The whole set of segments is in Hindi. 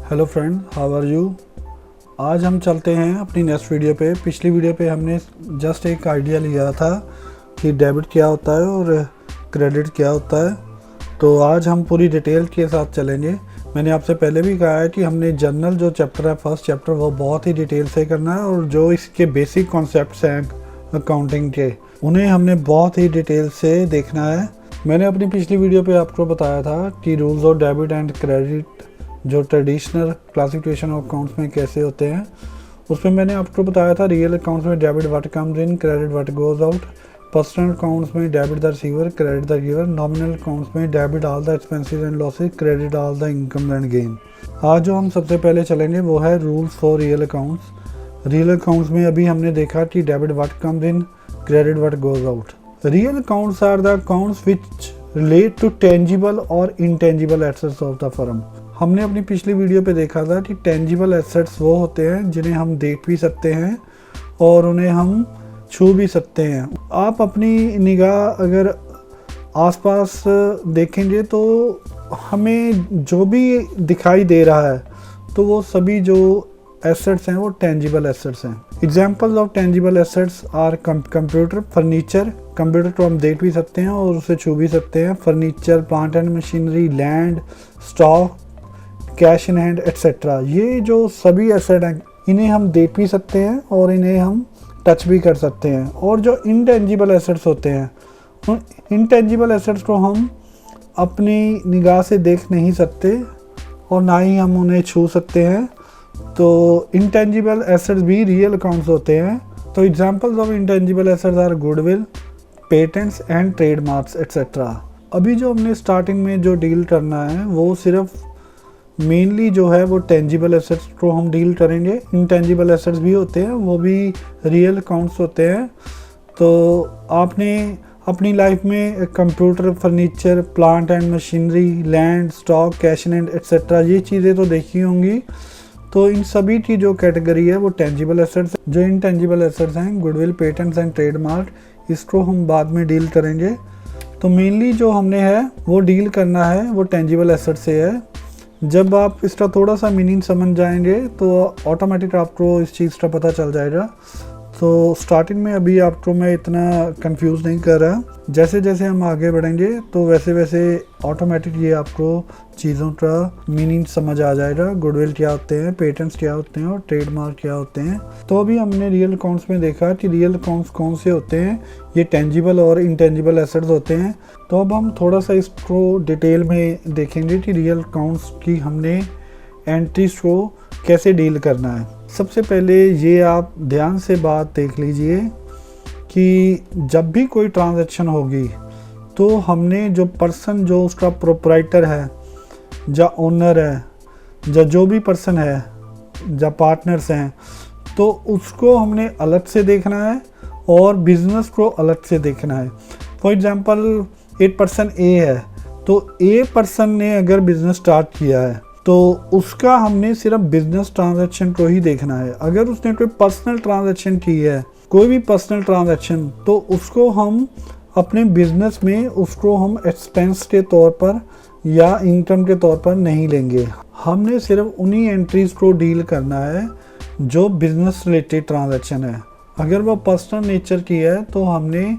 Hello friend, how are you. आज हम चलते हैं अपनी नेक्स्ट वीडियो पे। पिछली वीडियो पे हमने जस्ट एक आइडिया लिया था कि डेबिट क्या होता है और क्रेडिट क्या होता है। तो आज हम पूरी डिटेल के साथ चलेंगे। मैंने आपसे पहले भी कहा है कि हमने जनरल जो चैप्टर है, फर्स्ट चैप्टर, वो बहुत ही डिटेल से करना है और जो इसके बेसिक कॉन्सेप्ट्स हैं अकाउंटिंग के, उन्हें हमने बहुत ही डिटेल से देखना है। मैंने अपनी पिछली वीडियो पे आपको बताया था कि rules of debit and credit जो ट्रेडिशनल क्लासिफिकेशन ऑफ अकाउंट्स में कैसे होते हैं, उसमें मैंने आपको बताया था रियल अकाउंट्स में debit what comes in, credit what goes out. Personal accounts में debit the receiver, credit the giver. Nominal accounts में debit all the expenses and losses, credit all the income and gain. आज जो हम सबसे पहले चलेंगे वो है rules for real accounts. Real accounts में अभी हमने देखा कि debit what comes in, credit what goes out. Real accounts are the accounts which relate to tangible और intangible assets of the firm. हमने अपनी पिछली वीडियो पे देखा था कि टेंजिबल एसेट्स वो होते हैं जिन्हें हम देख भी सकते हैं और उन्हें हम छू भी सकते हैं। आप अपनी निगाह अगर आसपास देखेंगे तो हमें जो भी दिखाई दे रहा है तो वो सभी जो एसेट्स हैं वो टेंजिबल एसेट्स हैं। Examples of tangible assets are computer, furniture. Computer को हम देख भी सकते हैं और उसे छू भी सकते हैं। Furniture, plant and machinery, land, stock, cash in hand etcetera, ये जो सभी एसेट हैं इन्हें हम देख भी सकते हैं और इन्हें हम टच भी कर सकते हैं। और जो इनटेंजिबल एसेट्स होते हैं, उन इनटेंजिबल एसेट्स को हम अपनी निगाह से देख नहीं सकते और ना ही हम उन्हें छू सकते हैं। तो इनटेंजिबल एसेट्स भी रियल अकाउंट्स होते हैं। तो examples of intangible assets are goodwill, patents and trademarks etcetera. अभी जो हमने स्टार्टिंग में जो डील करना है वो सिर्फ मेनली जो है वो टेंजिबल एसेट्स को हम डील करेंगे। इनटेंजिबल एसेट्स भी होते हैं, वो भी रियल अकाउंट्स होते हैं। तो आपने अपनी लाइफ में computer, furniture, plant and machinery, land, stock, cash in hand etcetera, ये चीज़ें तो देखी होंगी। तो इन सभी की जो कैटेगरी है वो टेंजिबल एसेट्स। जो इनटेंजिबल एसेट्स हैं, गुडविल, पेटेंट्स एंड ट्रेडमार्क, इसको हम बाद में डील करेंगे। तो मेनली जो हमने है वो डील करना है वो टेंजिबल एसेट से है। जब आप इसका थोड़ा सा मीनिंग समझ जाएंगे तो ऑटोमेटिक आपको इस चीज़ का पता चल जाएगा। तो स्टार्टिंग में अभी आपको मैं इतना कंफ्यूज नहीं कर रहा। जैसे जैसे हम आगे बढ़ेंगे तो वैसे वैसे ऑटोमेटिक ये आपको चीज़ों का मीनिंग समझ आ जाएगा। गुडविल क्या होते हैं, पेटेंट्स क्या होते हैं और ट्रेडमार्क क्या होते हैं। तो अभी हमने रियल अकाउंट्स में देखा कि रियल अकाउंट्स कौन से होते हैं, ये टेंजिबल और इनटेंजिबल एसेट्स होते हैं। तो अब हम थोड़ा सा इसको डिटेल में देखेंगे कि रियल अकाउंट्स की हमने एंट्रीज को कैसे डील करना है। सबसे पहले ये आप ध्यान से बात देख लीजिए कि जब भी कोई ट्रांजैक्शन होगी तो हमने जो पर्सन, जो उसका प्रोप्राइटर है, या ओनर है, या जो भी पर्सन है, या पार्टनर्स हैं, तो उसको हमने अलग से देखना है और बिजनेस को अलग से देखना है। फॉर एग्जांपल एक पर्सन ए है, तो ए पर्सन ने अगर बिजनेस स्टार्ट किया है तो उसका हमने सिर्फ बिजनेस ट्रांजैक्शन को ही देखना है। अगर उसने कोई पर्सनल ट्रांजैक्शन की है, कोई भी पर्सनल ट्रांजैक्शन, तो उसको हम अपने बिजनेस में उसको हम एक्सपेंस के तौर पर या इनकम के तौर पर नहीं लेंगे। हमने सिर्फ उन्हीं एंट्रीज को डील करना है जो बिजनेस रिलेटेड ट्रांजैक्शन है। अगर वो पर्सनल नेचर की है तो हमने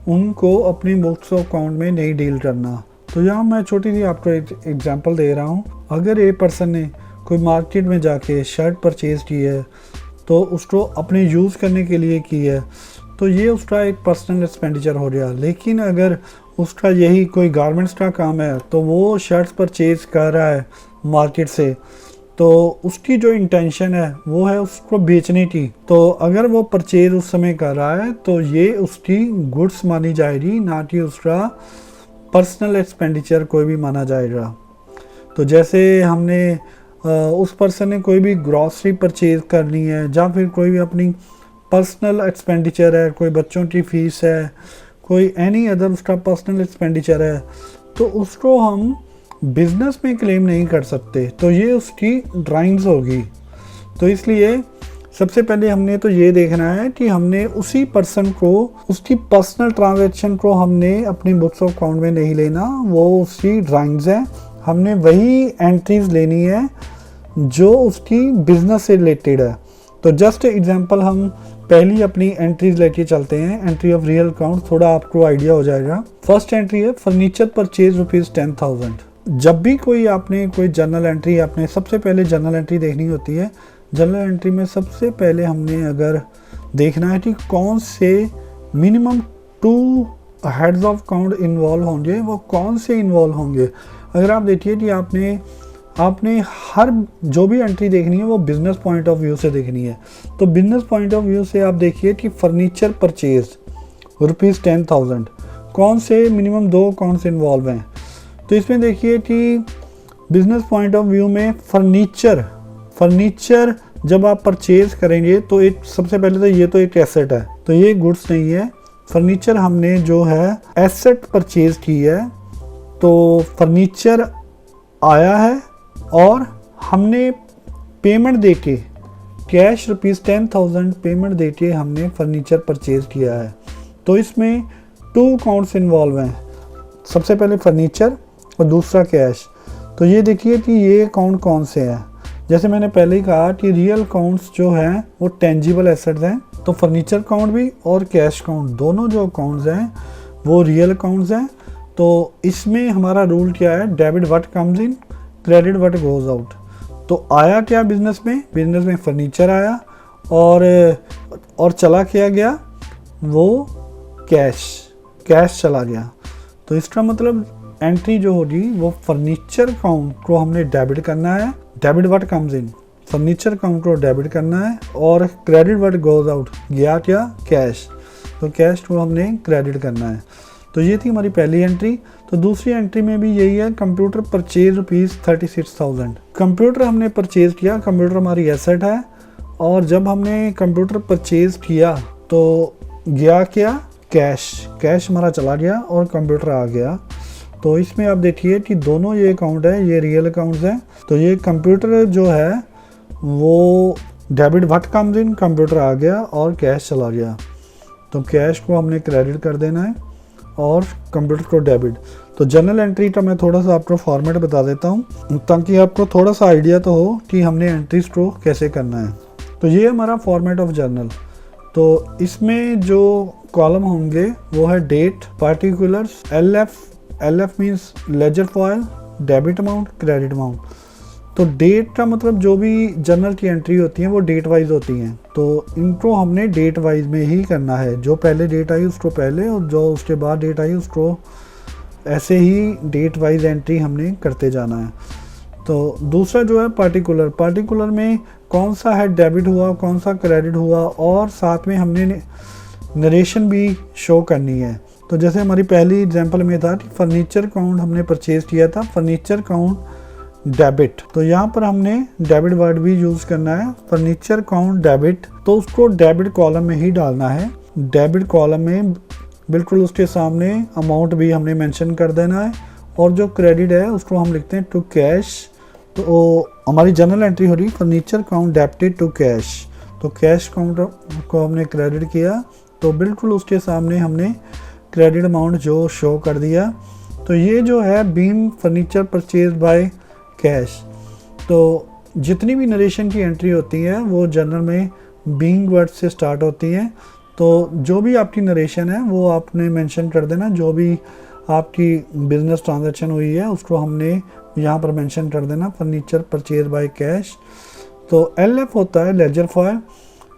उनको अपनी बुक्स ऑफ अकाउंट में नहीं डील करना। तो यहाँ मैं छोटी सी आपको एक एग्जांपल दे रहा हूँ। अगर एक पर्सन ने कोई मार्केट में जाके शर्ट परचेज़ की है तो उसको अपने यूज़ करने के लिए की है, तो ये उसका एक पर्सनल एक्सपेंडिचर हो गया। लेकिन अगर उसका यही कोई गारमेंट्स का काम है तो वो शर्ट्स परचेज़ कर रहा है मार्केट से, तो उसकी जो इंटेंशन है वो है उसको बेचने की। तो अगर वो परचेज़ उस समय कर रहा है तो ये उसकी गुड्स मानी जाएगी, ना कि उसका पर्सनल एक्सपेंडिचर कोई भी माना जाएगा। तो जैसे हमने उस पर्सन ने कोई भी ग्रॉसरी परचेज करनी है, या फिर कोई भी अपनी पर्सनल एक्सपेंडिचर है, कोई बच्चों की फ़ीस है, कोई एनी अदर उसका पर्सनल एक्सपेंडिचर है, तो उसको हम बिजनेस में क्लेम नहीं कर सकते। तो ये उसकी ड्राइंग्स होगी। तो इसलिए सबसे पहले हमने तो ये देखना है कि हमने उसी पर्सन को, उसकी पर्सनल ट्रांजैक्शन को हमने अपनी बुक्स ऑफ अकाउंट में नहीं लेना, वो उसकी ड्राइंग्स हैं। हमने वही एंट्रीज लेनी है जो उसकी बिजनेस से रिलेटेड है। तो जस्ट एग्जांपल हम पहली अपनी एंट्रीज लेके चलते हैं, एंट्री ऑफ रियल अकाउंट, थोड़ा आपको आइडिया हो जाएगा। फर्स्ट एंट्री है फर्नीचर परचेज ₹10,000। जब भी कोई आपने कोई जर्नल एंट्री, आपने सबसे पहले जर्नल एंट्री देखनी होती है। जर्नल एंट्री में सबसे पहले हमने अगर देखना है कि कौन से minimum 2 heads of account involve होंगे, वो कौन से इन्वॉल्व होंगे। अगर आप देखिए कि आपने हर जो भी एंट्री देखनी है वो बिजनेस पॉइंट ऑफ व्यू से देखनी है। तो बिजनेस पॉइंट ऑफ व्यू से आप देखिए कि फर्नीचर परचेज ₹10,000, कौन से मिनिमम 2 अकाउंट्स इन्वॉल्व हैं। तो इसमें देखिए कि बिजनेस पॉइंट ऑफ व्यू में फर्नीचर जब आप परचेज करेंगे तो एक सबसे पहले तो ये तो एक एसेट है, तो ये गुड्स नहीं है। फर्नीचर हमने जो है एसेट परचेज की है, तो फर्नीचर आया है और हमने पेमेंट देके कैश ₹10,000 पेमेंट देके हमने फर्नीचर परचेज किया है। तो इसमें 2 अकाउंट्स इन्वॉल्व हैं, सबसे पहले फर्नीचर और दूसरा कैश। तो ये देखिए कि ये अकाउंट कौन से हैं। जैसे मैंने पहले ही कहा कि रियल अकाउंट्स जो हैं वो टेंजिबल एसेट्स हैं, तो फर्नीचर अकाउंट भी और कैश अकाउंट दोनों जो अकाउंट्स हैं वो रियल अकाउंट्स हैं। तो इसमें हमारा रूल क्या है, debit what comes in, credit what goes out. तो आया क्या बिजनेस में फर्नीचर आया और चला क्या गया, वो कैश चला गया। तो इसका मतलब एंट्री जो होगी वो फर्नीचर अकाउंट को हमने डेबिट करना है, debit what comes in, furniture account को डेबिट करना है, और क्रेडिट व्हाट गोज आउट, गया क्या, कैश, तो कैश को हमने क्रेडिट करना है। तो ये थी हमारी पहली एंट्री। तो दूसरी एंट्री में भी यही है, कंप्यूटर परचेज ₹36,000। कंप्यूटर हमने परचेज किया, कंप्यूटर हमारी एसेट है, और जब हमने कंप्यूटर परचेज किया तो गया क्या, कैश हमारा चला गया और कंप्यूटर आ गया। तो इसमें आप देखिए कि दोनों ये अकाउंट है, ये रियल अकाउंट्स हैं। तो ये कंप्यूटर जो है वो debit what comes in, computer आ गया और कैश चला गया, तो कैश को हमने क्रेडिट कर देना है और कंप्यूटर को डेबिट। तो जर्नल एंट्री का मैं थोड़ा सा आपको फॉर्मेट बता देता हूँ ताकि आपको थोड़ा सा आइडिया तो हो कि हमने एंट्रीज को कैसे करना है। तो ये हमारा फॉर्मेट ऑफ जर्नल। तो इसमें जो कॉलम होंगे वो है date, particulars, LF means ledger folio, debit amount, credit amount. तो डेट का मतलब जो भी जर्नल की एंट्री होती है वो डेट वाइज होती हैं, तो इनको हमने डेट वाइज में ही करना है। जो पहले डेट आई उसको पहले, और जो उसके बाद डेट आई उसको ऐसे ही डेट वाइज एंट्री हमने करते जाना है। तो दूसरा जो है पार्टिकुलर में कौन सा है डेबिट हुआ, कौन सा क्रेडिट हुआ, और साथ में हमने नरेशन भी शो करनी है। तो जैसे हमारी पहली एग्जांपल में था कि फर्नीचर अकाउंट हमने परचेज किया था, फर्नीचर अकाउंट डेबिट, तो यहाँ पर हमने डेबिट वर्ड भी यूज़ करना है, फर्नीचर अकाउंट डेबिट। तो उसको डेबिट कॉलम में ही डालना है, डेबिट कॉलम में बिल्कुल उसके सामने अमाउंट भी हमने मेंशन कर देना है, और जो क्रेडिट है उसको हम लिखते हैं टू कैश। तो हमारी जर्नल एंट्री हो रही furniture account debited to cash. तो कैश अकाउंट को हमने क्रेडिट किया, तो बिल्कुल उसके सामने हमने क्रेडिट अमाउंट जो शो कर दिया। तो ये जो है being furniture purchase by cash. तो जितनी भी नरेशन की एंट्री होती है वो जर्नल में बीइंग वर्ड से स्टार्ट होती हैं। तो जो भी आपकी नरेशन है वो आपने मेंशन कर देना, जो भी आपकी बिजनेस ट्रांजैक्शन हुई है उसको हमने यहाँ पर मेंशन कर देना, फर्नीचर परचेज बाय कैश। तो एलएफ होता है लेजर फॉयल।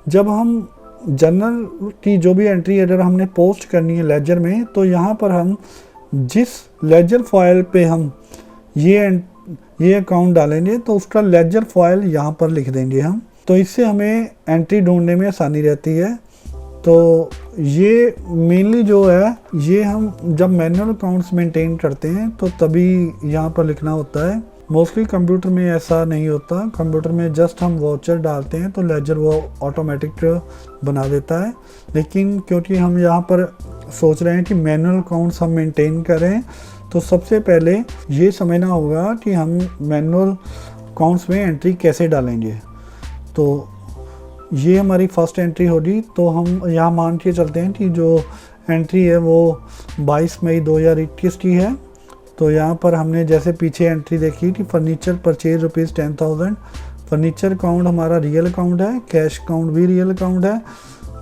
जब हम जर्नल की जो भी एंट्री अगर हमने पोस्ट करनी है लेजर में, तो यहाँ पर हम जिस लेजर फॉयल पे हम ये अकाउंट डालेंगे तो उसका लेजर फॉयल यहाँ पर लिख देंगे हम। तो इससे हमें एंट्री ढूंढने में आसानी रहती है। तो ये मेनली जो है ये हम जब मैनुअल अकाउंट्स मेंटेन करते हैं तो तभी यहाँ पर लिखना होता है। मोस्टली कंप्यूटर में ऐसा नहीं होता, कंप्यूटर में जस्ट हम वाउचर डालते हैं तो लेजर वो ऑटोमेटिक बना देता है। लेकिन क्योंकि हम यहाँ पर सोच रहे हैं कि मैनुअल अकाउंट्स हम मेंटेन करें, तो सबसे पहले ये समझना होगा कि हम मैनुअल अकाउंट्स में एंट्री कैसे डालेंगे। तो ये हमारी फर्स्ट एंट्री होगी। तो हम यहाँ मान के चलते हैं कि जो एंट्री है वो 22 मई 2021 की है। तो यहाँ पर हमने जैसे पीछे एंट्री देखी कि फर्नीचर परचेज ₹10,000, फर्नीचर अकाउंट हमारा रियल अकाउंट है, कैश अकाउंट भी रियल अकाउंट है,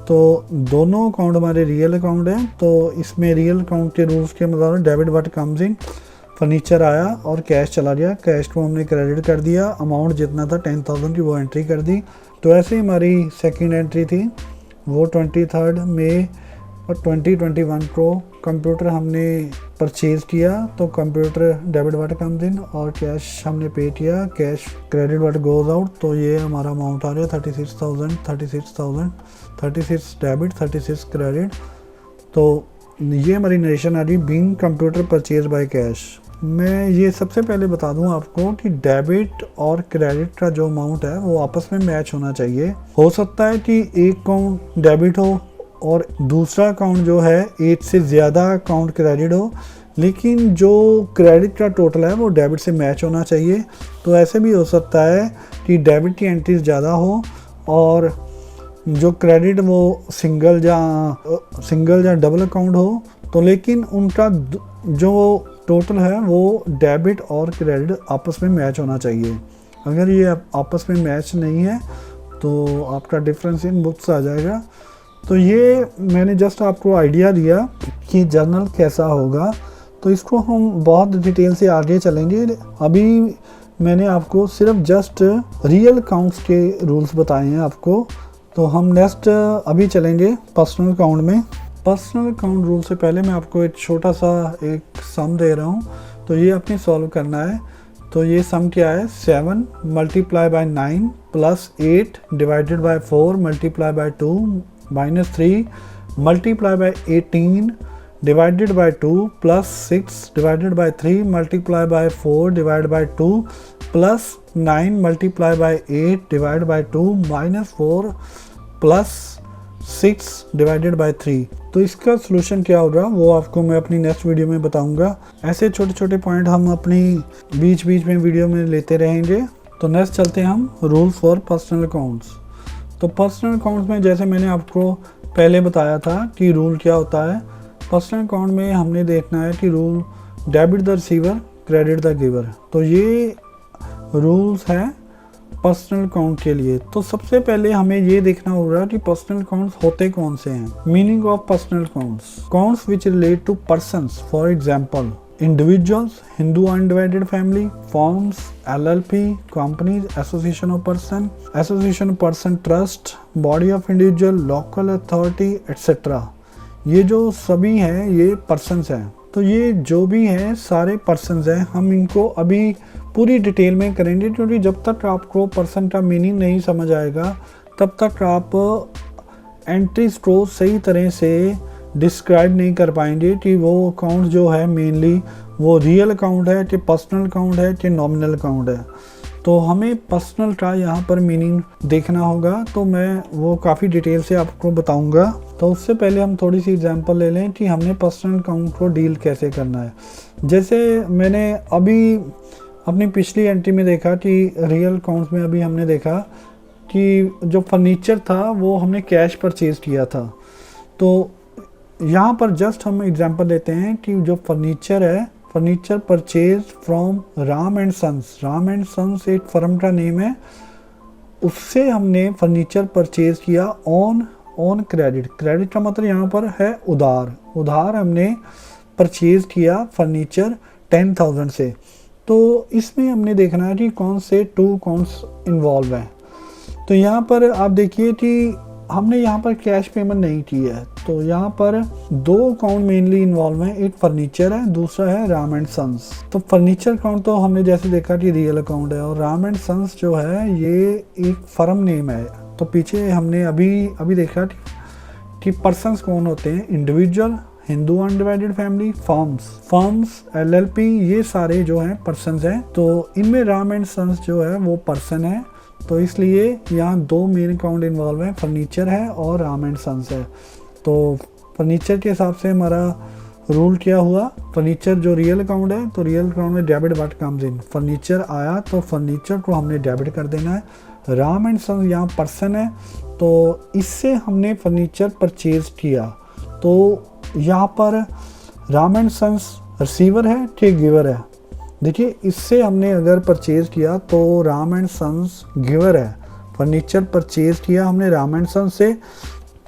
तो दोनों अकाउंट हमारे रियल अकाउंट हैं। तो इसमें रियल अकाउंट के रूल्स के मुताबिक debit what comes in, furniture आया और कैश चला गया, कैश को हमने क्रेडिट कर दिया, अमाउंट जितना था 10,000 की वो एंट्री कर दी। तो ऐसे ही हमारी सेकंड एंट्री थी वो 23 मई और 2021 को कंप्यूटर हमने परचेज़ किया, तो कंप्यूटर डेबिट व्हाट कम्स इन और कैश हमने पे किया, cash credit what goes out. तो ये हमारा अमाउंट आ गया 36 डेबिट 36 क्रेडिट। तो ये हमारी नरेशन आ रही being computer purchase by cash. मैं ये सबसे पहले बता दूं आपको कि डेबिट और क्रेडिट का जो अमाउंट है वो आपस में मैच होना चाहिए। हो सकता है कि एक अकाउंट डेबिट हो और दूसरा अकाउंट जो है एक से ज़्यादा अकाउंट क्रेडिट हो, लेकिन जो क्रेडिट का टोटल है वो डेबिट से मैच होना चाहिए। तो ऐसे भी हो सकता है कि डेबिट की एंट्रीज ज़्यादा हो और जो क्रेडिट वो सिंगल या डबल अकाउंट हो, तो लेकिन उनका जो टोटल है वो डेबिट और क्रेडिट आपस में मैच होना चाहिए। अगर ये आपस में मैच नहीं है तो आपका डिफरेंस इन बुक्स आ जाएगा। तो ये मैंने जस्ट आपको आइडिया दिया कि जर्नल कैसा होगा, तो इसको हम बहुत डिटेल से आगे चलेंगे। अभी मैंने आपको सिर्फ जस्ट रियल अकाउंट्स के रूल्स बताए हैं आपको। तो हम नेक्स्ट अभी चलेंगे पर्सनल अकाउंट में। पर्सनल अकाउंट रूल से पहले मैं आपको एक छोटा सा एक सम दे रहा हूँ, तो ये अपने सॉल्व करना है। तो ये सम क्या है, 7 multiply by 9 plus 8 divided by 4 multiply by 2 minus 3 multiply by 18 divided by 2 plus 6 divided by 3 multiply by 4 divide by 2 plus 9 multiply by 8 divide by 2 minus 4 plus 6 divided by 3। तो इसका सलूशन क्या होगा वो आपको मैं अपनी नेक्स्ट वीडियो में बताऊंगा। ऐसे छोटे छोटे पॉइंट हम अपनी बीच में वीडियो में लेते रहेंगे। तो नेक्स्ट चलते हैं हम रूल फॉर पर्सनल अकाउंट्स। तो पर्सनल अकाउंट्स में जैसे मैंने आपको पहले बताया था कि रूल क्या होता है। पर्सनल अकाउंट में हमने देखना है कि rule debit the receiver credit the giver. तो ये रूल्स हैं पर्सनल अकाउंट के लिए। तो सबसे पहले हमें ये देखना होगा कि पर्सनल अकाउंट्स होते कौन से हैं। Meaning of personal accounts which relate to persons, for example individuals, Hindu undivided family, firms, LLP, companies, association of person, trust, body of individual, local authority, etc. ये जो सभी हैं ये पर्सन्स हैं। तो ये जो भी हैं सारे पर्सन्स हैं। हम इनको अभी पूरी डिटेल में करेंगे, क्योंकि जब तक आपको पर्सन का मीनिंग नहीं समझ आएगा तब तक आप एंट्रीज को सही तरह से डिस्क्राइब नहीं कर पाएंगे कि वो अकाउंट जो है मेनली वो रियल अकाउंट है कि पर्सनल अकाउंट है कि नॉमिनल अकाउंट है। तो हमें पर्सनल का यहाँ पर मीनिंग देखना होगा, तो मैं वो काफ़ी डिटेल से आपको बताऊंगा। तो उससे पहले हम थोड़ी सी एग्जांपल ले लें कि हमने पर्सनल अकाउंट को डील कैसे करना है। जैसे मैंने अभी अपनी पिछली एंट्री में देखा कि रियल अकाउंट्स में अभी हमने देखा कि जो फर्नीचर था वो हमने कैश परचेज़ किया था। तो यहाँ पर जस्ट हम एग्जांपल लेते हैं कि जो फर्नीचर है, furniture purchase from Ram and Sons. Ram and Sons एक फर्म का नेम है, उससे हमने फर्नीचर परचेज किया ऑन क्रेडिट। क्रेडिट का मतलब यहाँ पर है उधार हमने परचेज किया फर्नीचर 10,000 से। तो इसमें हमने देखना है कि कौन से 2 अकाउंट्स इन्वॉल्व हैं। तो यहाँ पर आप देखिए कि हमने यहाँ पर कैश पेमेंट नहीं की है। तो यहाँ पर 2 अकाउंट मेनली इन्वॉल्व हैं, एक फर्नीचर है, दूसरा है राम एंड सन्स। तो फर्नीचर अकाउंट तो हमने जैसे देखा कि रियल अकाउंट है, और राम एंड सन्स जो है ये एक फर्म नेम है। तो पीछे हमने अभी देखा कि पर्सन्स कौन होते हैं, individual, Hindu undivided family, firms, LLP, ये सारे जो हैं पर्सन्स हैं। तो इनमें राम एंड सन्स जो है वो पर्सन है। तो इसलिए यहाँ 2 मेन अकाउंट इन्वॉल्व हैं, फर्नीचर है और राम एंड सन्स है। तो फर्नीचर के हिसाब से हमारा रूल क्या हुआ, फर्नीचर जो रियल अकाउंट है तो रियल अकाउंट में debit what comes in, furniture आया तो फर्नीचर को हमने डेबिट कर देना है। राम एंड सन्स यहाँ पर्सन है, तो इससे हमने फर्नीचर परचेज किया। तो यहाँ पर राम एंड सन्स रिसीवर है कि गिवर है, देखिए इससे हमने अगर परचेज़ किया तो राम एंड सन्स गिवर है, फर्नीचर परचेज़ किया हमने राम एंड सन्स से,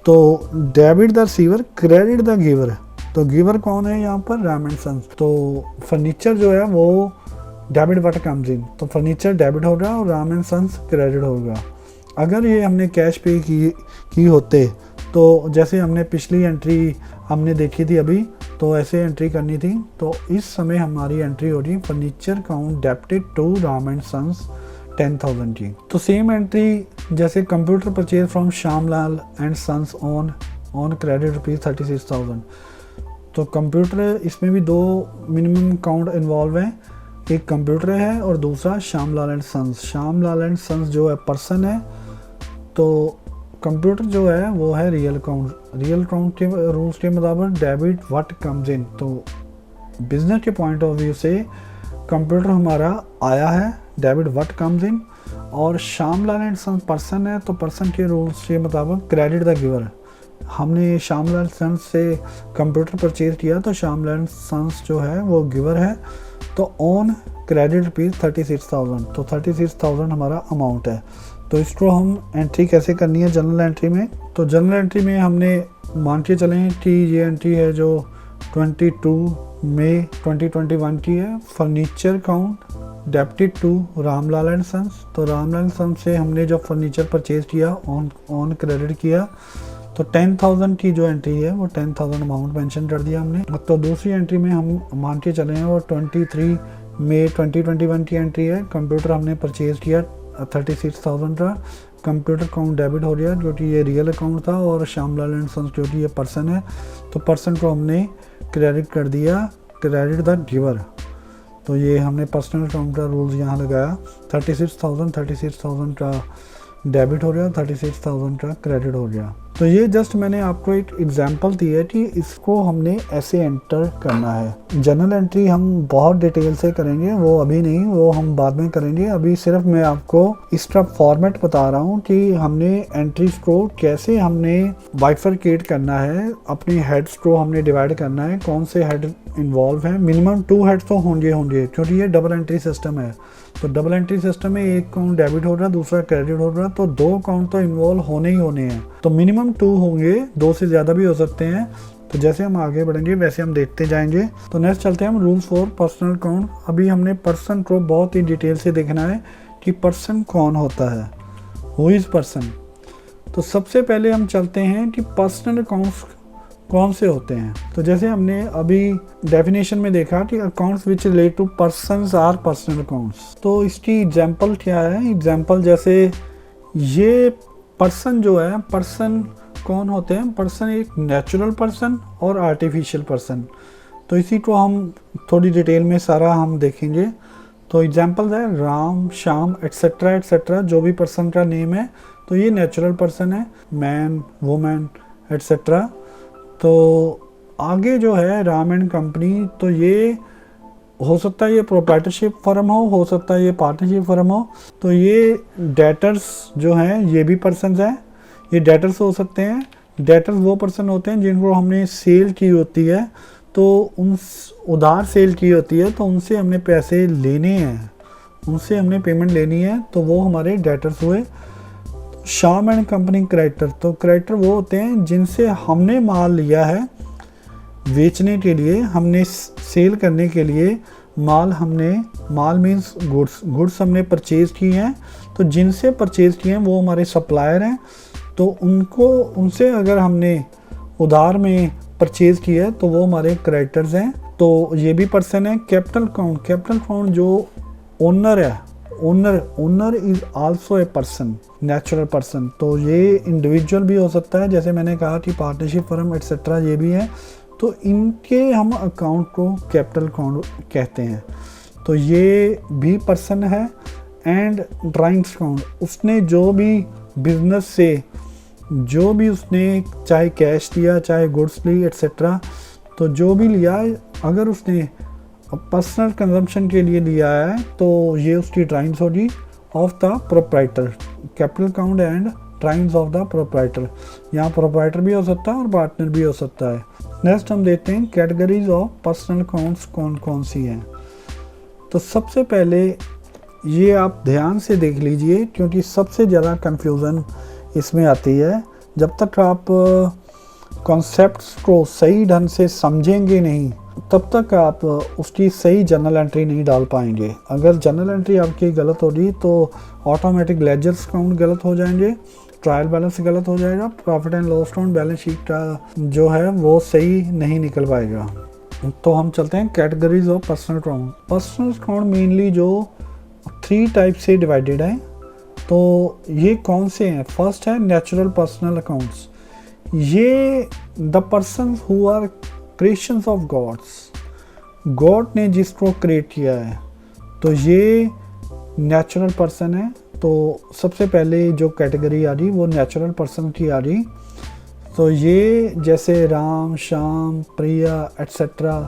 तो debit the receiver credit the giver. तो गिवर कौन है यहाँ पर? Ram and Sons. तो फर्नीचर जो है वो डेबिट व्हाट कम्स इन, तो फर्नीचर डेबिट होगा और राम एंड सन्स क्रेडिट होगा। अगर ये हमने कैश पे की होते तो जैसे हमने पिछली एंट्री हमने देखी थी अभी, तो ऐसे एंट्री करनी थी। तो इस समय हमारी एंट्री हो रही furniture count debited to Ram and Sons 10,000 की। तो सेम एंट्री जैसे computer purchase from Shyamlal and Sons on credit ₹36,000। तो कंप्यूटर इसमें भी दो मिनिमम काउंट इन्वॉल्व है, एक कंप्यूटर है और दूसरा Shyamlal and Sons. Shyamlal and Sons जो है पर्सन है, तो कंप्यूटर जो है वो है रियल काउंट। रियल काउंट के रूल्स के मुताबिक डेबिट व्हाट कम्स इन, तो बिजनेस के पॉइंट ऑफ व्यू से कंप्यूटर हमारा आया है, डेबिट व्हाट कम्स इन। और श्यामलाल एंड सन्स पर्सन है, तो पर्सन के रूल्स के मुताबिक क्रेडिट द गिवर। हमने श्यामलाल सन्स से कंप्यूटर परचेज किया तो श्यामलाल सन्स जो है वो गिवर है, तो ऑन क्रेडिट ₹36,000, तो 36,000 हमारा अमाउंट है। तो इसको हम एंट्री कैसे करनी है जनरल एंट्री में? तो जनरल एंट्री में हमने मान के चलें कि ये एंट्री है जो 22 मई 2021 की है, furniture count debited to Ramlal and Sons. तो रामलाल सन्स से हमने जो फर्नीचर परचेज किया ऑन क्रेडिट किया, तो 10,000 की जो एंट्री है वो 10,000 अमाउंट मेंशन कर दिया हमने। तो दूसरी एंट्री में हम मान के चले हैं वो 23 मई 2021 की एंट्री है, कंप्यूटर हमने परचेज किया 36,000 का, कंप्यूटर काउंट डेबिट हो गया क्योंकि ये रियल अकाउंट था, और श्यामलाल एंड सन्स क्योंकि ये पर्सन है तो पर्सन को हमने क्रेडिट कर दिया, क्रेडिट द गिवर। तो ये हमने पर्सनल अकाउंट का रूल्स यहाँ लगाया, 36,000 का डेबिट हो गया, 36,000 का क्रेडिट हो गया। तो ये जस्ट मैंने आपको एक एग्जांपल दी है कि इसको हमने ऐसे एंटर करना है। जनरल एंट्री हम बहुत डिटेल से करेंगे, वो अभी नहीं, वो हम बाद में करेंगे। अभी सिर्फ मैं आपको इसका फॉर्मेट बता रहा हूँ कि हमने एंट्रीज को कैसे हमने बाइफरकेट करना है, अपने हेड्स को हमने डिवाइड करना है, कौन से हेड इन्वॉल्व हैं। मिनिमम 2 हेड्स तो होंगे क्योंकि ये डबल एंट्री सिस्टम है। तो डबल एंट्री सिस्टम में एक अकाउंट डेबिट हो रहा है, दूसरा क्रेडिट हो रहा है, तो 2 अकाउंट तो इन्वॉल्व होने ही होने हैं। तो मिनिमम 2 होंगे, 2 से ज़्यादा भी हो सकते हैं। तो जैसे हम आगे बढ़ेंगे वैसे हम देखते जाएंगे। तो नेक्स्ट चलते हैं हम रूल्स फॉर पर्सनल अकाउंट। अभी हमने पर्सन को बहुत ही डिटेल से देखना है कि पर्सन कौन होता है, हु इज़ पर्सन। तो सबसे पहले हम चलते हैं कि पर्सनल अकाउंट्स कौन से होते हैं। तो जैसे हमने अभी डेफिनेशन में देखा कि accounts which relate to persons are personal accounts. तो इसकी एग्जांपल क्या है? एग्जांपल जैसे ये पर्सन जो है, पर्सन कौन होते हैं? पर्सन एक नेचुरल पर्सन और आर्टिफिशियल पर्सन। तो इसी को हम थोड़ी डिटेल में सारा हम देखेंगे। तो एग्जांपल्स है राम, श्याम एट्सेट्रा एट्सेट्रा, जो भी पर्सन का नेम है तो ये नेचुरल पर्सन है, मैन, वुमेन एट्सेट्रा। तो आगे जो है राम एंड कंपनी, तो ये हो सकता है ये प्रोप्राइटरशिप फर्म हो सकता है ये पार्टनरशिप फर्म हो। तो ये डेटर्स जो हैं ये भी पर्सन्स हैं, ये डेटर्स हो सकते हैं। डेटर्स वो पर्सन होते हैं जिनको हमने सेल की होती है, तो उन उधार सेल की होती है, तो उनसे हमने पैसे लेने हैं, उनसे हमने पेमेंट लेनी है, तो वो हमारे डेटर्स हुए। श्याम एंड कंपनी क्रेडिटर, तो क्रेडिटर वो होते हैं जिनसे हमने माल लिया है बेचने के लिए, हमने सेल करने के लिए माल मीन्स गुड्स हमने परचेज की हैं। तो जिनसे परचेज किए हैं वो हमारे सप्लायर हैं, तो उनसे अगर हमने उधार में परचेज किया है तो वो हमारे क्रेडिटर्स हैं। तो ये भी पर्सन है। कैपिटल अकाउंट जो ओनर है, owner is also a person, natural person. तो ये इंडिविजुअल भी हो सकता है, जैसे मैंने कहा कि पार्टनरशिप फर्म एट्सेट्रा ये भी है। तो इनके हम अकाउंट को कैपिटल अकाउंट कहते हैं। तो ये भी पर्सन है। एंड ड्राइंग्स अकाउंट, उसने जो भी बिजनेस से जो भी उसने चाहे कैश लिया चाहे गुड्स ली एट्सेट्रा, तो जो भी लिया अगर उसने पर्सनल कंजम्पशन के लिए लिया है तो ये उसकी ड्राइंग्स होगी of the proprietor. Capital account and drawings of the proprietor, यहाँ प्रोप्राइटर भी हो सकता है और पार्टनर भी हो सकता है। नेक्स्ट हम देखते हैं कैटेगरीज ऑफ पर्सनल अकाउंट्स कौन कौन सी हैं। तो सबसे पहले ये आप ध्यान से देख लीजिए, क्योंकि सबसे ज़्यादा कंफ्यूजन इसमें आती है। जब तक आप कॉन्सेप्ट्स को सही ढंग से समझेंगे नहीं, तब तक आप उसकी सही जर्नल एंट्री नहीं डाल पाएंगे। अगर जर्नल एंट्री आपकी गलत होगी तो ऑटोमेटिक लेजर्स काउंट गलत हो जाएंगे, ट्रायल बैलेंस गलत हो जाएगा, profit and loss account balance sheet का जो है वो सही नहीं निकल पाएगा। तो हम चलते हैं categories of personal account. Personal account mainly जो 3 टाइप से डिवाइडेड है। तो ये कौन से हैं? फर्स्ट है नेचुरल पर्सनल अकाउंट्स। ये the person who are creations of gods, God ने जिसको क्रिएट किया है, तो ये नेचुरल पर्सन है। तो सबसे पहले जो कैटेगरी आ रही वो नेचुरल पर्सन की आ रही। तो ये जैसे राम, श्याम, प्रिया एट्सेट्रा,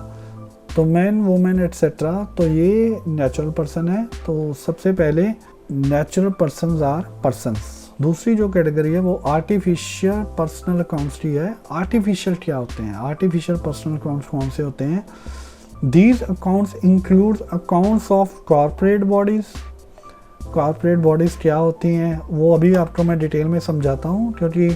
तो मैन, वुमेन एट्सेट्रा, तो ये नेचुरल पर्सन है। तो सबसे पहले नेचुरल पर्सन्स आर पर्सन्स। दूसरी जो कैटेगरी है वो आर्टिफिशियल पर्सनल अकाउंट्स की है। आर्टिफिशियल क्या होते हैं? आर्टिफिशियल पर्सनल अकाउंट्स कौन से होते हैं? These accounts include accounts of corporate bodies. Corporate bodies क्या होती हैं वो अभी आपको मैं डिटेल में समझाता हूँ, क्योंकि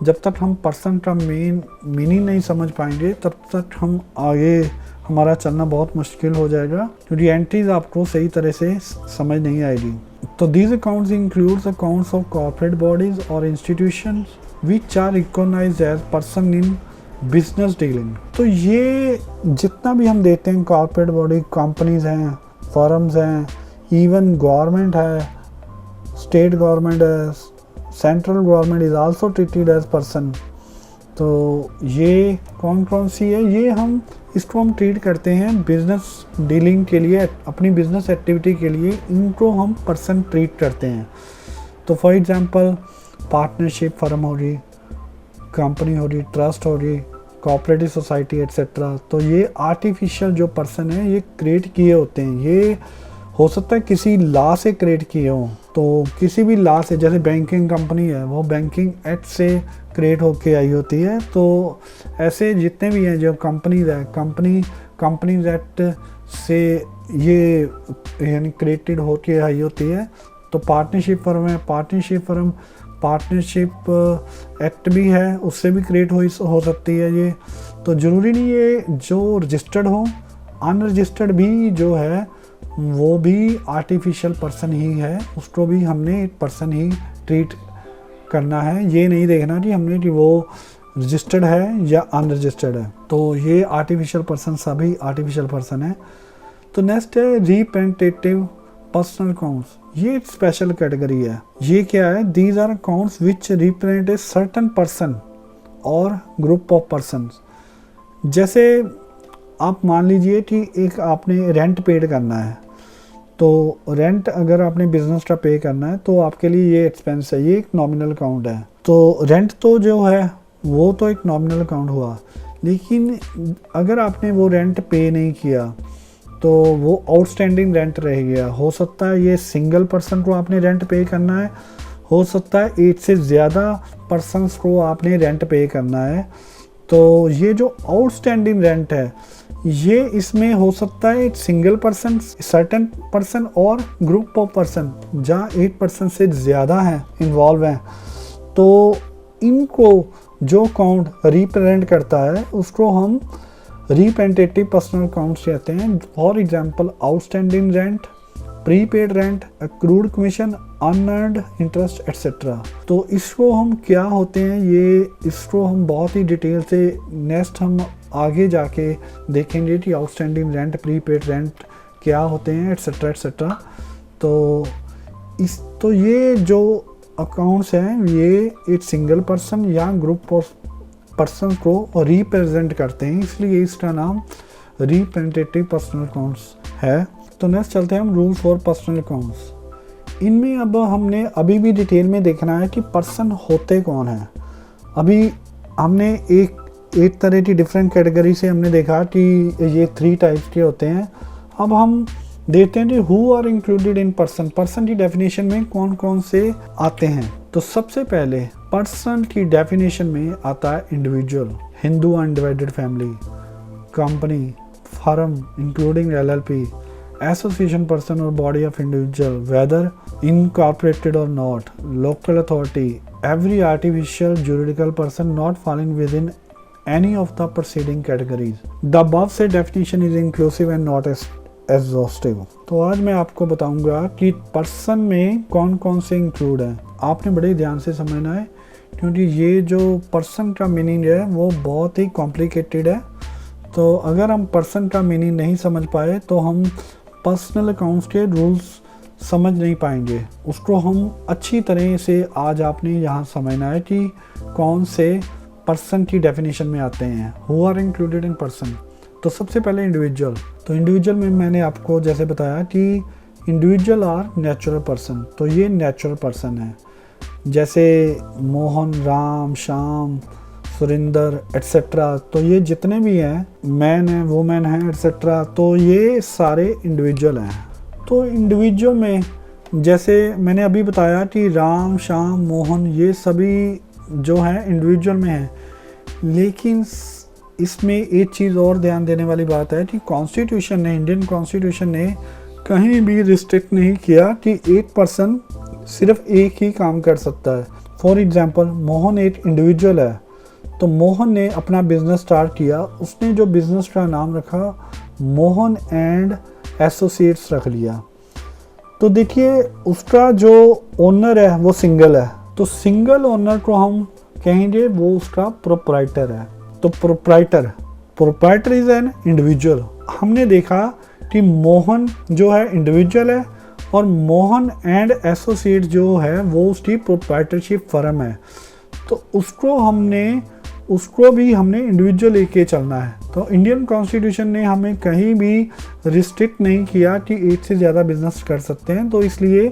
जब तक हम पर्सन का मेन मीनिंग नहीं समझ पाएंगे तब तक हम आगे हमारा चलना बहुत मुश्किल हो जाएगा, क्योंकि एंट्रीज आपको सही तरह से समझ नहीं आएगी। तो these accounts includes accounts of corporate bodies और institutions which are recognised as person in business dealing. तो ये जितना भी हम देते हैं कॉर्पोरेट बॉडी, कंपनीज हैं, फर्म्स हैं, इवन गवर्नमेंट है, स्टेट गवर्नमेंट है, central government is also treated as person. तो ये कौन कौन सी है? ये हम इसको हम ट्रीट करते हैं बिजनेस डीलिंग के लिए, अपनी बिजनेस एक्टिविटी के लिए इनको हम पर्सन ट्रीट करते हैं। तो फॉर एग्जांपल पार्टनरशिप फर्म हो रही, कंपनी हो रही, ट्रस्ट हो रही, कोऑपरेटिव सोसाइटी एट्सेट्रा। तो ये आर्टिफिशियल जो पर्सन है ये क्रिएट किए होते हैं। ये हो सकता है किसी लॉ से क्रिएट किए हों, तो किसी भी लॉ से, जैसे बैंकिंग कंपनी है वो बैंकिंग एक्ट से क्रिएट होके आई होती है। तो ऐसे जितने भी हैं जो कंपनीज है, कंपनीज एक्ट से ये यानी क्रिएटेड होके आई होती है। तो पार्टनरशिप फर्म है, पार्टनरशिप एक्ट भी है, उससे भी क्रिएट हो सकती है ये। तो ज़रूरी नहीं ये जो रजिस्टर्ड हो, अनरजिस्टर्ड भी जो है वो भी आर्टिफिशियल पर्सन ही है, उसको भी हमने एक पर्सन ही ट्रीट करना है। ये नहीं देखना कि हमने कि वो रजिस्टर्ड है या अनरजिस्टर्ड है। तो ये आर्टिफिशियल पर्सन सभी आर्टिफिशियल पर्सन है। तो नेक्स्ट है रिप्रेजेंटेटिव पर्सनल अकाउंट्स। ये एक स्पेशल कैटेगरी है। ये क्या है? These are accounts which represent a certain person और ग्रुप ऑफ पर्सन्स। जैसे आप मान लीजिए कि एक आपने रेंट पेड करना है, तो रेंट अगर आपने बिजनेस का पे करना है तो आपके लिए ये एक्सपेंस है, ये एक नॉमिनल अकाउंट है। तो रेंट तो जो है वो तो एक नॉमिनल अकाउंट हुआ, लेकिन अगर आपने वो रेंट पे नहीं किया तो वो आउटस्टैंडिंग रेंट रह गया। हो सकता है ये सिंगल पर्सन को आपने रेंट पे करना है, हो सकता है एक से ज़्यादा पर्सन्स को आपने रेंट पे करना है। तो ये जो आउटस्टैंडिंग रेंट है ये इसमें हो सकता है एक सिंगल पर्सन, सर्टेन पर्सन और ग्रुप ऑफ पर्सन, जहाँ एक पर्सन से ज़्यादा हैं इन्वॉल्व हैं। तो इनको जो अकाउंट रिप्रेजेंट करता है उसको हम रिप्रेजेंटेटिव पर्सनल अकाउंट्स कहते हैं। For example outstanding rent, prepaid rent, accrued commission, unearned interest etcetera. तो इसको हम क्या होते हैं ये इसको हम बहुत ही डिटेल से नेक्स्ट हम आगे जाके देखेंगे कि आउटस्टैंडिंग रेंट, प्रीपेड रेंट क्या होते हैं एट्सेट्रा एट्सेट्रा। तो ये जो अकाउंट्स हैं ये एक सिंगल पर्सन या ग्रुप ऑफ पर्सन को रिप्रेजेंट करते हैं, इसलिए इसका नाम रिप्रेजेंटेटिव पर्सनल अकाउंट्स है। तो नेक्स्ट चलते हैं हम रूल्स फॉर पर्सनल अकाउंट्स। इनमें अब हमने अभी भी डिटेल में देखना है कि पर्सन होते कौन हैं। अभी हमने एक तरह की डिफरेंट कैटेगरी से हमने देखा कि ये 3 टाइप्स के होते हैं। अब हम देखते हैं कि who are included in person. Person की डेफिनेशन में कौन कौन से आते हैं। तो सबसे पहले पर्सन की डेफिनेशन में आता है individual, Hindu undivided family, company, firm including LLP, association person or body of individual, whether incorporated or not, local authority, every artificial juridical person not falling within any of the preceding categories. The above said definition is inclusive and not exhaustive. तो आज मैं आपको बताऊंगा कि पर्सन में कौन कौन से इंक्लूड हैं। आपने बड़े ध्यान से समझना है, क्योंकि ये जो पर्सन का मीनिंग है वो बहुत ही कॉम्प्लिकेटेड है। तो अगर हम पर्सन का मीनिंग नहीं समझ पाए तो हम पर्सनल अकाउंट्स के रूल्स समझ नहीं पाएंगे। उसको हम अच्छी तरह से आज आपने यहाँ समझना है कि कौन से पर्सन की डेफिनेशन में आते हैं, who are included in person. तो सबसे पहले इंडिविजुअल। तो इंडिविजुअल में मैंने आपको जैसे बताया कि इंडिविजुअल आर नेचुरल पर्सन, तो ये नेचुरल पर्सन है। जैसे मोहन, राम, श्याम, सुरेंद्र एट्सेट्रा, तो ये जितने भी हैं, मैन है, वुमेन है एट्सेट्रा, तो ये सारे इंडिविजुअल हैं। तो इंडिविजुअल में जैसे मैंने अभी बताया कि राम, श्याम, मोहन ये सभी जो हैं इंडिविजुअल में हैं। लेकिन इसमें एक चीज़ और ध्यान देने वाली बात है कि कॉन्स्टिट्यूशन ने, इंडियन कॉन्स्टिट्यूशन ने कहीं भी रिस्ट्रिक्ट नहीं किया कि एक पर्सन सिर्फ एक ही काम कर सकता है। फॉर एग्जांपल, मोहन एक इंडिविजुअल है, तो मोहन ने अपना बिजनेस स्टार्ट किया, उसने जो बिजनेस का नाम रखा मोहन एंड एसोसिएट्स रख लिया। तो देखिए उसका जो ओनर है वो सिंगल है, तो सिंगल ओनर को हम कहेंगे वो उसका प्रोप्राइटर है। तो प्रोप्राइटर इज एन इंडिविजुअल। हमने देखा कि मोहन जो है इंडिविजुअल है और मोहन एंड एसोसिएट जो है वो उसकी प्रोप्राइटरशिप फर्म है, तो उसको भी हमने इंडिविजुअल लेके चलना है। तो इंडियन कॉन्स्टिट्यूशन ने हमें कहीं भी रिस्ट्रिक्ट नहीं किया कि एक से ज़्यादा बिजनेस कर सकते हैं। तो इसलिए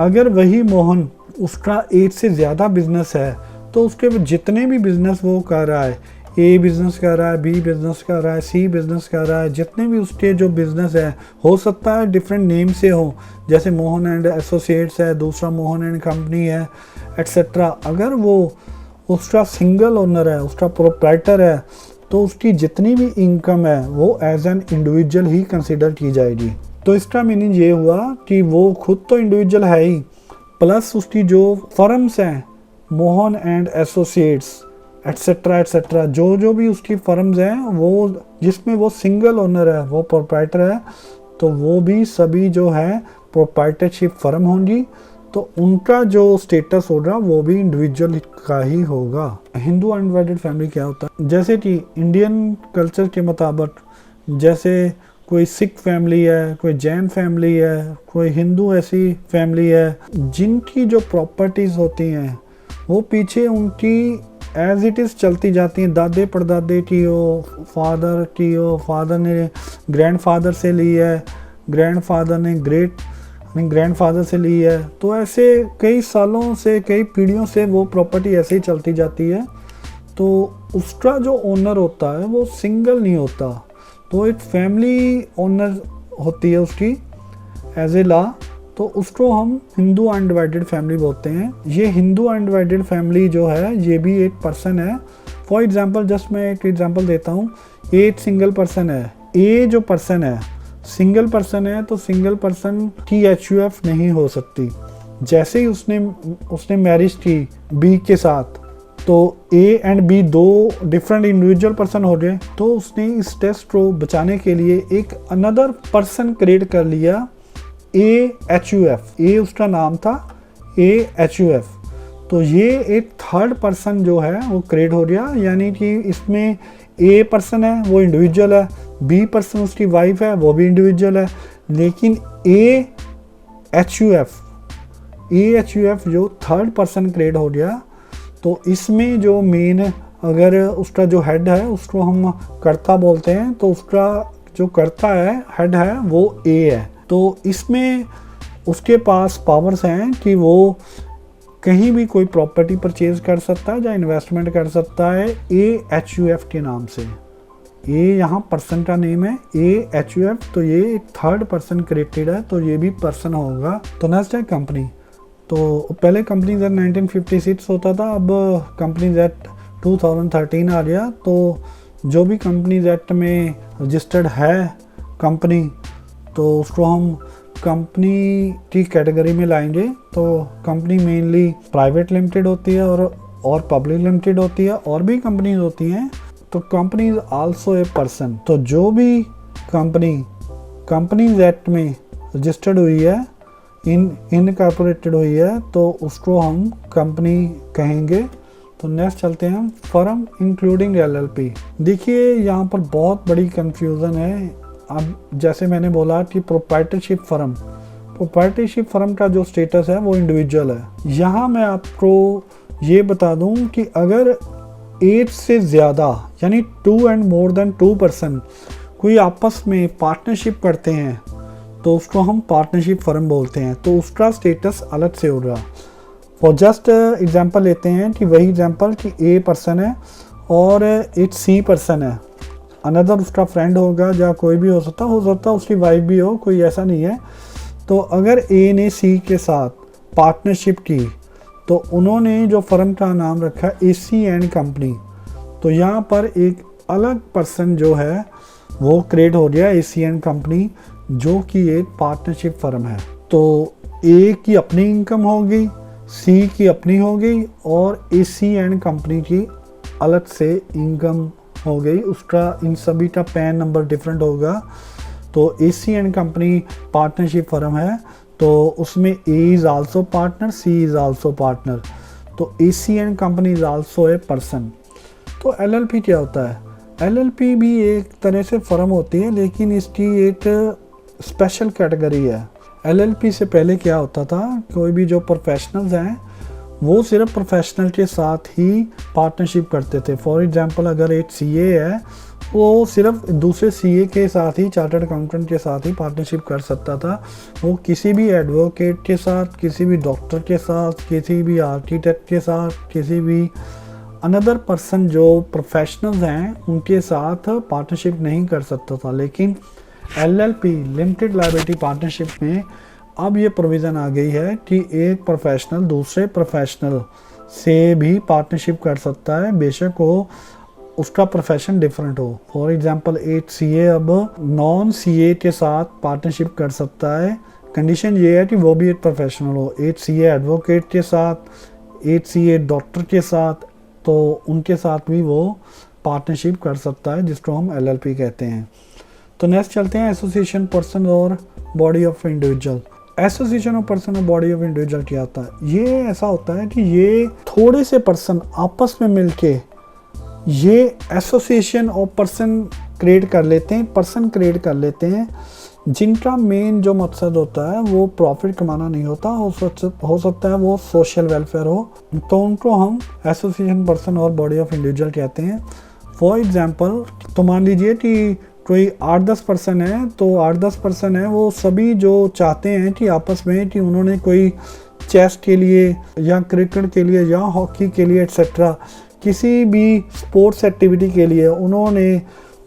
अगर वही मोहन, उसका एक से ज़्यादा बिजनेस है, तो उसके जितने भी बिजनेस वो कर रहा है, ए बिज़नेस कर रहा है, बी बिज़नेस कर रहा है, सी बिज़नेस कर रहा है, जितने भी उसके जो बिज़नेस है, हो सकता है डिफरेंट नेम से हो, जैसे मोहन एंड एसोसिएट्स है, दूसरा मोहन एंड कंपनी है एट्सेट्रा। अगर वो उसका सिंगल ओनर है, उसका प्रोप्राइटर है, तो उसकी जितनी भी इनकम है वो एज एन इंडिविजुअल ही कंसिडर की जाएगी। तो इसका मीनिंग ये हुआ कि वो खुद तो इंडिविजुअल है ही, प्लस उसकी जो फर्म्स हैं Mohan and associates etcetera etcetera, जो भी उसकी फर्म्स हैं वो जिसमें वो सिंगल ओनर है, वो प्रोप्राइटर है, तो वो भी सभी जो है प्रोप्राइटरशिप फर्म होंगी। तो उनका जो स्टेटस होगा वो भी इंडिविजुअल का ही होगा। हिंदू अनडिवाइडेड फैमिली क्या होता है? जैसे कि इंडियन कल्चर के मुताबिक, जैसे कोई सिख फैमिली है, कोई जैन फैमिली है, कोई हिंदू ऐसी फैमिली है, जिनकी जो प्रॉपर्टीज़ होती हैं वो पीछे उनकी एज इट इज़ चलती जाती हैं। दादे परदादे की हो, फादर ने ग्रैंडफादर से ली है, ग्रैंडफादर ने ग्रैंडफादर से ली है। तो ऐसे कई सालों से, कई पीढ़ियों से वो प्रॉपर्टी ऐसे ही चलती जाती है। तो उसका जो ओनर होता है वो सिंगल नहीं होता, तो एक फैमिली ओनर होती है उसकी एज ए लॉ। तो उसको हम हिंदू अनडिवाइडेड फैमिली बोलते हैं। ये हिंदू अनडिवाइडेड फैमिली जो है ये भी एक पर्सन है। फॉर एग्जांपल, जस्ट मैं एक एग्जांपल देता हूँ। एक सिंगल पर्सन है, ए जो पर्सन है सिंगल पर्सन है, तो सिंगल पर्सन की HUF नहीं हो सकती। जैसे ही उसने मैरिज की बी के साथ, तो ए एंड बी दो डिफरेंट इंडिविजुअल पर्सन हो गए। तो उसने इस टेस्ट को बचाने के लिए एक अनदर पर्सन क्रिएट कर लिया, AHUF। ए उसका नाम था, AHUF। तो ये एक थर्ड पर्सन जो है वो क्रिएट हो गया, यानी कि इसमें ए पर्सन है वो इंडिविजुअल है, बी पर्सन उसकी वाइफ है वो भी इंडिविजुअल है, लेकिन AHUF जो थर्ड पर्सन क्रिएट हो गया। तो इसमें जो मेन, अगर उसका जो हेड है उसको हम कर्ता बोलते हैं, तो उसका जो कर्ता है, हेड है, वो ए है। तो इसमें उसके पास पावर्स हैं कि वो कहीं भी कोई प्रॉपर्टी परचेज कर सकता है या इन्वेस्टमेंट कर सकता है AHUF के नाम से। ए यहाँ पर्सन का नेम है, AHUF। तो ये थर्ड पर्सन क्रिएटेड है, तो ये भी पर्सन होगा। तो नेक्स्ट है कंपनी। तो पहले कंपनीज एक्ट 1956 होता था, अब कंपनीज एक्ट 2013 आ गया। तो जो भी कंपनीज एक्ट में रजिस्टर्ड है कंपनी, तो उसको हम कंपनी की कैटेगरी में लाएंगे। तो कंपनी मेनली प्राइवेट लिमिटेड होती है और पब्लिक लिमिटेड होती है, और भी कंपनीज होती हैं। तो company is also a person. तो जो भी कंपनीज एक्ट में रजिस्टर्ड हुई है, इनकॉर्पोरेटेड हुई है, तो उसको हम कंपनी कहेंगे। तो नेक्स्ट चलते हैं हम फर्म इंक्लूडिंग एलएलपी। देखिए यहाँ पर बहुत बड़ी कंफ्यूजन है। अब जैसे मैंने बोला कि प्रोप्राइटरशिप फर्म का जो स्टेटस है वो इंडिविजुअल है। यहाँ मैं आपको ये बता दूं कि अगर 8 से ज़्यादा यानी 2 एंड मोर देन 2 पर्सन कोई आपस में पार्टनरशिप करते हैं तो उसको हम पार्टनरशिप फर्म बोलते हैं। तो उसका स्टेटस अलग से होगा। फॉर जस्ट एग्जांपल लेते हैं कि वही एग्जांपल कि ए पर्सन है और एक सी पर्सन है, अनदर उसका फ्रेंड होगा या कोई भी हो सकता उसकी वाइफ भी हो, कोई ऐसा नहीं है। तो अगर ए ने सी के साथ पार्टनरशिप की तो उन्होंने जो फर्म का नाम रखा एसी एंड कंपनी, तो यहाँ पर एक अलग पर्सन जो है वो क्रिएट हो गया एसी एंड कंपनी, जो कि एक पार्टनरशिप फर्म है। तो ए की अपनी इनकम होगी, सी की अपनी होगी और एसी एंड कंपनी की अलग से इनकम हो गई। उसका इन सभी का पैन नंबर डिफरेंट होगा। तो AC and company partnership firm है, तो उसमें A is also partner, C is also partner. तो AC and company is also a person. तो एलएलपी क्या होता है? एलएलपी भी एक तरह से फर्म होती है, लेकिन इसकी एक स्पेशल कैटेगरी है। एलएलपी से पहले क्या होता था, कोई भी जो प्रोफेशनल्स हैं वो सिर्फ प्रोफेशनल के साथ ही पार्टनरशिप करते थे। फॉर एग्जांपल अगर एक सीए है वो सिर्फ दूसरे सीए के साथ ही, चार्टर्ड अकाउंटेंट के साथ ही पार्टनरशिप कर सकता था। वो किसी भी एडवोकेट के साथ, किसी भी डॉक्टर के साथ, किसी भी आर्किटेक्ट के साथ, किसी भी अनदर पर्सन जो प्रोफेशनल्स हैं उनके साथ पार्टनरशिप नहीं कर सकता था। लेकिन एलएलपी लिमिटेड लायबिलिटी पार्टनरशिप में अब ये प्रोविज़न आ गई है कि एक प्रोफेशनल दूसरे प्रोफेशनल से भी पार्टनरशिप कर सकता है, बेशक हो उसका प्रोफेशन डिफरेंट हो। फॉर एग्जांपल एक सीए अब नॉन सीए के साथ पार्टनरशिप कर सकता है। कंडीशन ये है कि वो भी एक प्रोफेशनल हो। एक सीए एडवोकेट के साथ, एक सीए डॉक्टर के साथ, तो उनके साथ भी वो पार्टनरशिप कर सकता है, जिसको हम एलएलपी कहते हैं। तो नेक्स्ट चलते हैं एसोसिएशन पर्सन और body of individual. Association of person और बॉडी ऑफ इंडिविजुअल क्या होता है? ये ऐसा होता है कि ये थोड़े से पर्सन आपस में मिलके ये एसोसिएशन ऑफ पर्सन क्रिएट कर लेते हैं, जिनका मेन जो मकसद होता है वो प्रॉफिट कमाना नहीं होता, हो सकता है वो सोशल वेलफेयर हो। तो उनको हम एसोसिएशन पर्सन और बॉडी ऑफ इंडिविजुअल कहते हैं। फॉर एग्जांपल तो मान लीजिए कि कोई 8-10 पर्सन है, तो 8-10 पर्सन है वो सभी जो चाहते हैं कि आपस में कि उन्होंने कोई चेस के लिए या क्रिकेट के लिए या हॉकी के लिए एक्सेट्रा किसी भी स्पोर्ट्स एक्टिविटी के लिए उन्होंने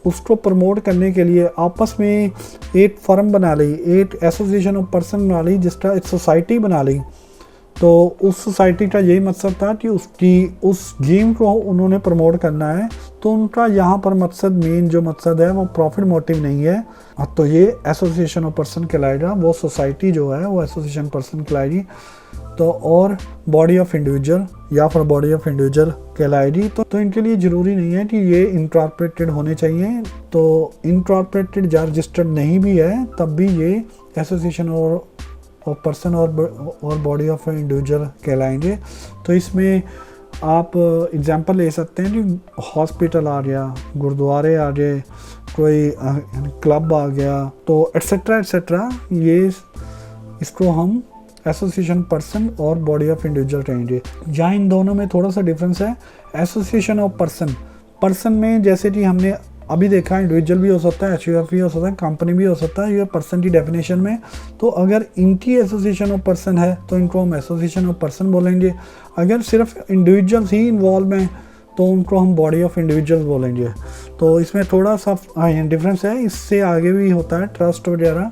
उसको प्रमोट करने के लिए आपस में एक फर्म बना ली, एक एसोसिएशन ऑफ पर्सन बना ली, जिसका एक सोसाइटी बना ली। तो उस सोसाइटी का यही मकसद था कि उस गेम को उन्होंने प्रमोट करना है। तो उनका यहाँ पर मेन जो मकसद है वो प्रॉफिट मोटिव नहीं है। तो ये एसोसिएशन ऑफ पर्सन कहलाएगा, वो सोसाइटी जो है वो एसोसिएशन पर्सन कहलाएगी। तो और बॉडी ऑफ इंडिविजुअल या फिर बॉडी ऑफ इंडिविजुअल कहलाएगी। तो इनके लिए ज़रूरी नहीं है कि ये इनकॉर्पोरेटेड होने चाहिए। तो इनकॉर्पोरेटेड या रजिस्टर्ड नहीं भी है तब भी ये एसोसिएशन और पर्सन और बॉडी ऑफ इंडिविजुअल कहलाएंगे। तो इसमें आप एग्जांपल ले सकते हैं कि हॉस्पिटल आ गया, गुरुद्वारे आ गए, कोई क्लब आ गया, तो एट्सेट्रा ये इसको हम एसोसिएशन पर्सन और बॉडी ऑफ इंडिविजुअल कहेंगे। जहाँ इन दोनों में थोड़ा सा डिफरेंस है। एसोसिएशन ऑफ पर्सन में जैसे कि हमने अभी देखा इंडिविजुअल भी हो सकता है, एचयूएफ भी हो सकता है, कंपनी भी हो सकता है, ये पर्सन की डेफिनेशन में। तो अगर इनकी एसोसिएशन ऑफ पर्सन है तो इनको हम एसोसिएशन ऑफ पर्सन बोलेंगे। अगर सिर्फ इंडिविजुअल्स ही इन्वॉल्व हैं तो उनको हम बॉडी ऑफ इंडिविजुअल्स बोलेंगे। तो इसमें थोड़ा सा डिफरेंस है। इससे आगे भी होता है ट्रस्ट वगैरह,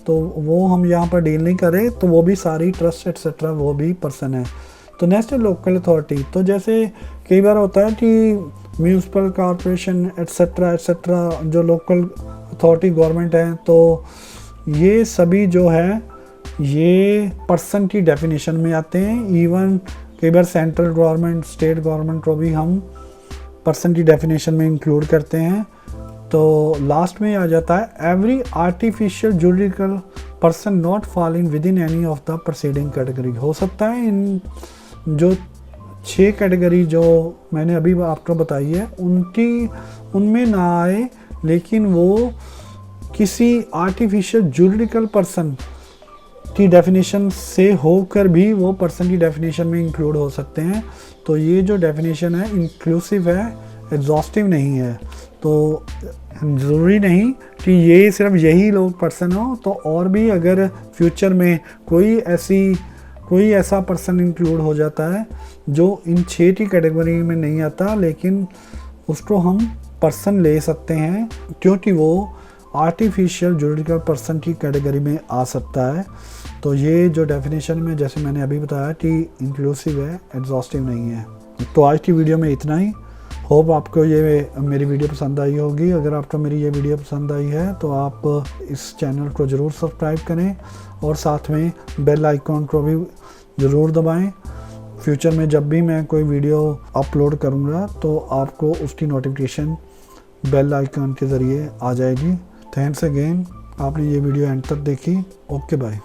तो वो हम यहाँ पर डील नहीं करें। तो वो भी सारी ट्रस्ट एट्सेट्रा वो भी पर्सन है। तो नेक्स्ट है लोकल अथॉरिटी। तो जैसे कई बार होता है कि म्यूनसिपल कॉरपोरेशन एट्सेट्रा जो लोकल अथॉरिटी गवर्नमेंट है, तो ये सभी जो है ये पर्सन की डेफिनेशन में आते हैं। इवन कई बार सेंट्रल गवर्नमेंट, स्टेट गवर्नमेंट को भी हम पर्सन की डेफिनेशन में इंक्लूड करते हैं। तो लास्ट में आ जाता है every artificial juridical person not falling with in any of the proceeding category. हो सकता है इन जो 6 कैटेगरी जो मैंने अभी आपको बताई है उनमें ना आए, लेकिन वो किसी आर्टिफिशियल जुरिडिकल पर्सन की डेफिनेशन से होकर भी वो पर्सन की डेफिनेशन में इंक्लूड हो सकते हैं। तो ये जो डेफिनेशन है इंक्लूसिव है, एग्जॉस्टिव नहीं है। तो ज़रूरी नहीं कि ये सिर्फ यही लोग पर्सन हो, तो और भी अगर फ्यूचर में कोई ऐसा पर्सन इंक्लूड हो जाता है जो इन 6 की कैटेगरी में नहीं आता, लेकिन उसको हम पर्सन ले सकते हैं क्योंकि वो आर्टिफिशियल जुरिडिकल पर्सन की कैटेगरी में आ सकता है। तो ये जो डेफिनेशन में जैसे मैंने अभी बताया कि इंक्लूसिव है, एग्जॉस्टिव नहीं है। तो आज की वीडियो में इतना ही। होप आपको ये मेरी वीडियो पसंद आई होगी। अगर आपको मेरी ये वीडियो पसंद आई है तो आप इस चैनल को ज़रूर सब्सक्राइब करें और साथ में बेल आइकॉन को भी ज़रूर दबाएं। फ्यूचर में जब भी मैं कोई वीडियो अपलोड करूँगा तो आपको उसकी नोटिफिकेशन बेल आइकॉन के ज़रिए आ जाएगी। थैंक्स अगेन, आपने ये वीडियो एंड तक देखी। Okay bye.